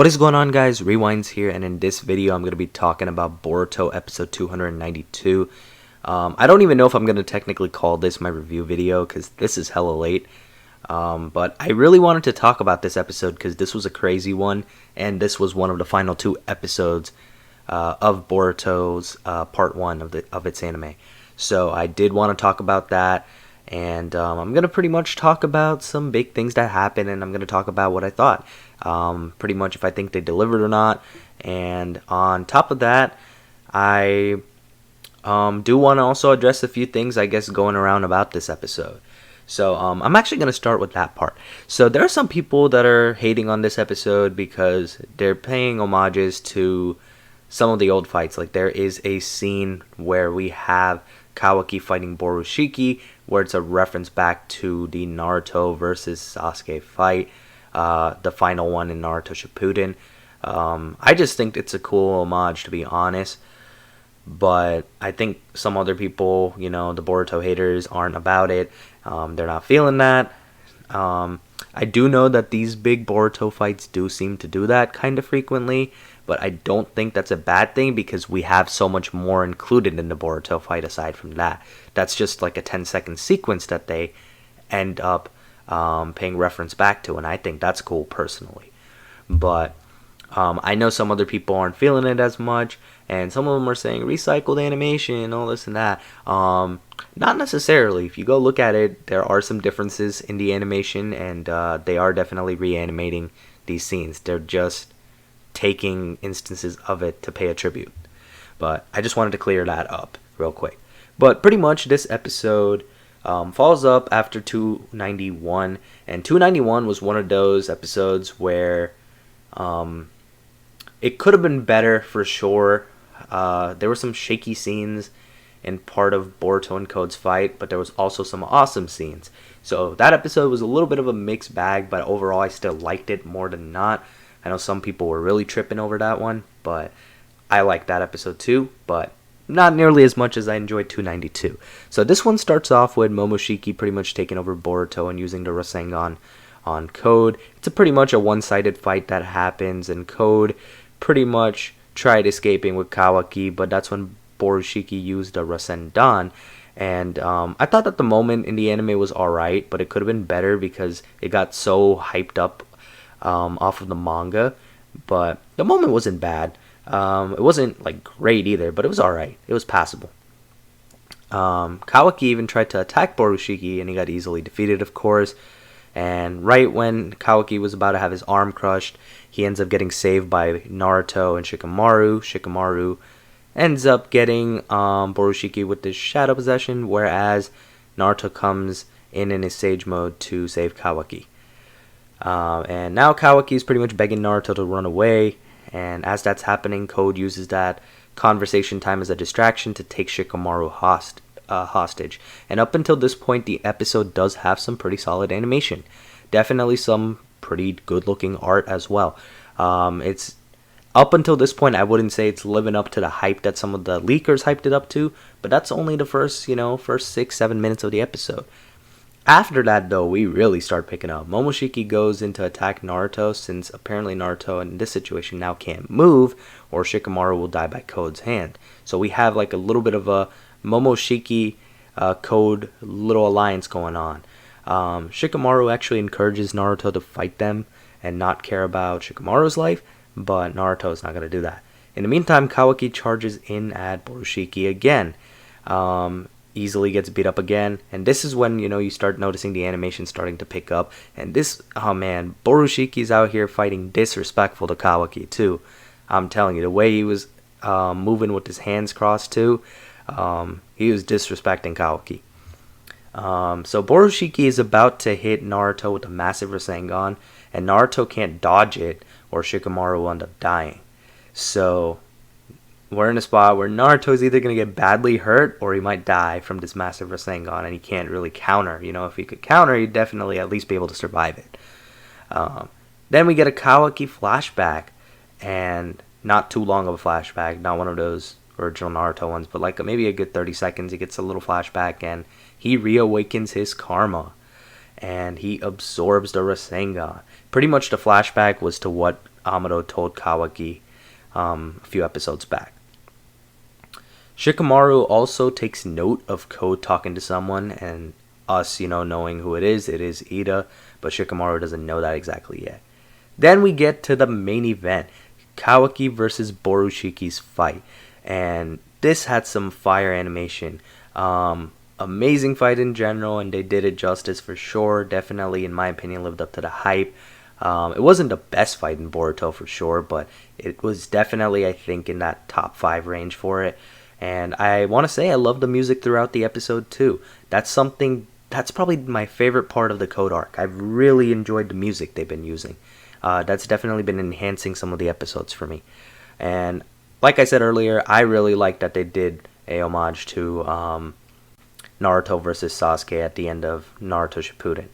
What is going on, guys? Rewinds here, and in this video I'm going to be talking about Boruto episode 292. I don't even know if I'm going to technically call this my review video because this is hella late. But I really wanted to talk about this episode because this was a crazy one, and this was one of the final two episodes of Boruto's part one of its anime. So I did want to talk about that, and I'm going to pretty much talk about some big things that happened, and I'm going to talk about what I thought. Pretty much if I think they delivered or not. And on top of that, I do want to also address a few things, I guess, going around about this episode. So I'm actually going to start with that part. So there are some people that are hating on this episode because they're paying homages to some of the old fights. Like, there is a scene where we have Kawaki fighting Borushiki, where it's a reference back to the Naruto versus Sasuke fight, the final one in Naruto Shippuden. I just think it's a cool homage, to be honest. But I think some other people, the Boruto haters, aren't about it. They're not feeling that. I do know that these big Boruto fights do seem to do that kind of frequently, but I don't think that's a bad thing because we have so much more included in the Boruto fight aside from that. That's just like a 10-second sequence that they end up paying reference back to, and I think that's cool personally. But I know some other people aren't feeling it as much, and some of them are saying recycled animation, all this and that. Not necessarily. If you go look at it, there are some differences in the animation, and they are definitely reanimating these scenes. They're just taking instances of it to pay a tribute. But I just wanted to clear that up real quick. But pretty much this episode follows up after 291, and 291 was one of those episodes where it could have been better for sure. There were some shaky scenes in part of Boruto and Code's fight, but there was also some awesome scenes. So that episode was a little bit of a mixed bag, but overall I still liked it more than not. I know some people were really tripping over that one, but I liked that episode too, but not nearly as much as I enjoyed 292. So this one starts off with Momoshiki pretty much taking over Boruto and using the Rasengan on Code. It's pretty much a one-sided fight that happens, and Code pretty much tried escaping with Kawaki, but that's when Borushiki used the Rasengan. And I thought that the moment in the anime was alright, but it could have been better because it got so hyped up off of the manga. But the moment wasn't bad. It wasn't like great either, but it was alright. It was passable. Kawaki even tried to attack Borushiki, and he got easily defeated, of course. And right when Kawaki was about to have his arm crushed, he ends up getting saved by Naruto and Shikamaru. Shikamaru ends up getting Borushiki with this shadow possession, whereas Naruto comes in his sage mode to save Kawaki. And now Kawaki is pretty much begging Naruto to run away, and as that's happening, Code uses that conversation time as a distraction to take Shikamaru hostage. And up until this point, the episode does have some pretty solid animation. Definitely some pretty good looking art as well. It's up until this point, I wouldn't say it's living up to the hype that some of the leakers hyped it up to, but that's only the first 6-7 minutes of the episode. After that, though, we really start picking up. Momoshiki goes in to attack Naruto, since apparently Naruto in this situation now can't move, or Shikamaru will die by Code's hand. So we have like a little bit of a Momoshiki Code little alliance going on. Shikamaru actually encourages Naruto to fight them and not care about Shikamaru's life, but Naruto is not going to do that. In the meantime, Kawaki charges in at Borushiki again. Easily gets beat up again, and this is when you start noticing the animation starting to pick up. And this, oh man, Borushiki's out here fighting disrespectful to Kawaki too. I'm telling you, the way he was moving with his hands crossed too, he was disrespecting Kawaki. So Borushiki is about to hit Naruto with a massive Rasengan, and Naruto can't dodge it, or Shikamaru will end up dying. So we're in a spot where Naruto's either going to get badly hurt, or he might die from this massive Rasengan, and he can't really counter. If he could counter, he'd definitely at least be able to survive it. Then we get a Kawaki flashback, and not too long of a flashback, not one of those original Naruto ones, but like maybe a good 30 seconds, he gets a little flashback, and he reawakens his karma, and he absorbs the Rasengan. Pretty much the flashback was to what Amado told Kawaki a few episodes back. Shikamaru also takes note of Code talking to someone, and us, knowing who it is Ida, but Shikamaru doesn't know that exactly yet. Then we get to the main event, Kawaki versus Borushiki's fight, and this had some fire animation. Amazing fight in general, and they did it justice for sure. Definitely, in my opinion, lived up to the hype. It wasn't the best fight in Boruto for sure, but it was definitely, I think, in that top 5 range for it. And I want to say I love the music throughout the episode too. That's probably my favorite part of the Code arc. I've really enjoyed the music they've been using. That's definitely been enhancing some of the episodes for me. And like I said earlier, I really like that they did a homage to Naruto versus Sasuke at the end of Naruto Shippuden.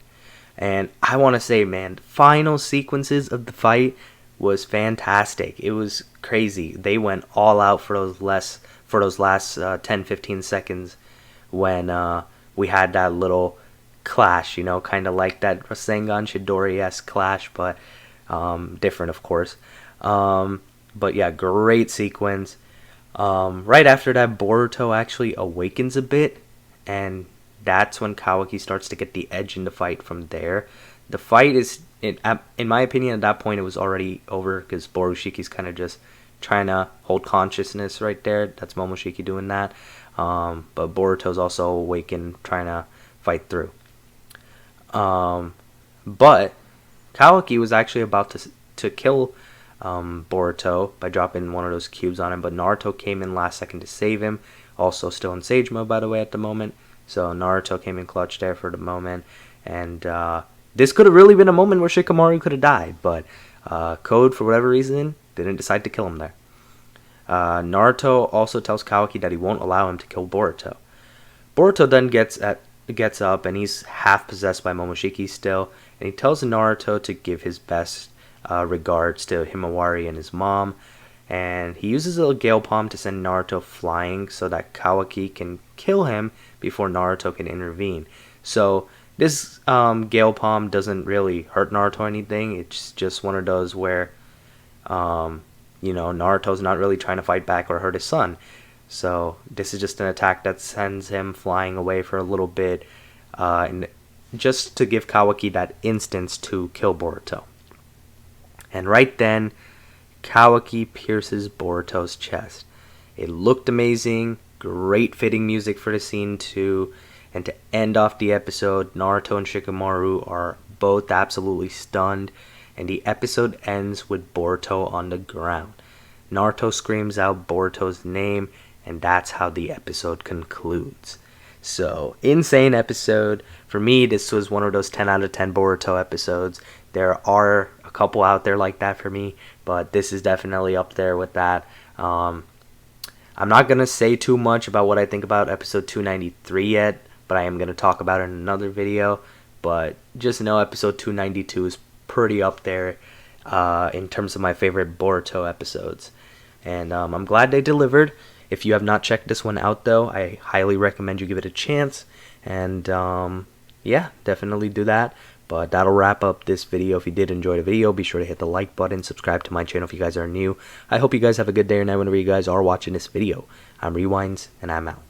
And I want to say, man, the final sequences of the fight was fantastic. It was crazy. They went all out for those last 10-15 seconds when we had that little clash, kind of like that Rasengan Chidori-esque clash, but different, of course. But yeah, great sequence. Right after that, Boruto actually awakens a bit, and that's when Kawaki starts to get the edge in the fight from there. The fight is, in my opinion, at that point it was already over, because Borushiki's kind of just trying to hold consciousness right there. That's Momoshiki doing that. But Boruto's also awakened, trying to fight through. But Kawaki was actually about to kill Boruto by dropping one of those cubes on him, but Naruto came in last second to save him. Also still in Sage mode, by the way, at the moment. So Naruto came in clutch there for the moment. And this could have really been a moment where Shikamaru could have died, but Code, for whatever reason, didn't decide to kill him there. Naruto also tells Kawaki that he won't allow him to kill Boruto. Boruto then gets up, and he's half possessed by Momoshiki still, and he tells Naruto to give his best regards to Himawari and his mom, and he uses a Gale Palm to send Naruto flying so that Kawaki can kill him before Naruto can intervene. So this Gale Palm doesn't really hurt Naruto or anything. It's just one of those where Naruto's not really trying to fight back or hurt his son. So this is just an attack that sends him flying away for a little bit, and just to give Kawaki that instance to kill Boruto. And right then, Kawaki pierces Boruto's chest. It looked amazing, great fitting music for the scene too, and to end off the episode, Naruto and Shikamaru are both absolutely stunned, and the episode ends with Boruto on the ground. Naruto screams out Boruto's name, and that's how the episode concludes. So, insane episode. For me, this was one of those 10 out of 10 Boruto episodes. There are a couple out there like that for me, but this is definitely up there with that. I'm not going to say too much about what I think about episode 293 yet, but I am going to talk about it in another video. But just know episode 292 is pretty up there in terms of my favorite Boruto episodes. And I'm glad they delivered. If you have not checked this one out, though, I highly recommend you give it a chance. And yeah, definitely do that. But that'll wrap up this video. If you did enjoy the video, be sure to hit the like button, subscribe to my channel if you guys are new. I hope you guys have a good day or night whenever you guys are watching this video. I'm Rewinds, and I'm out.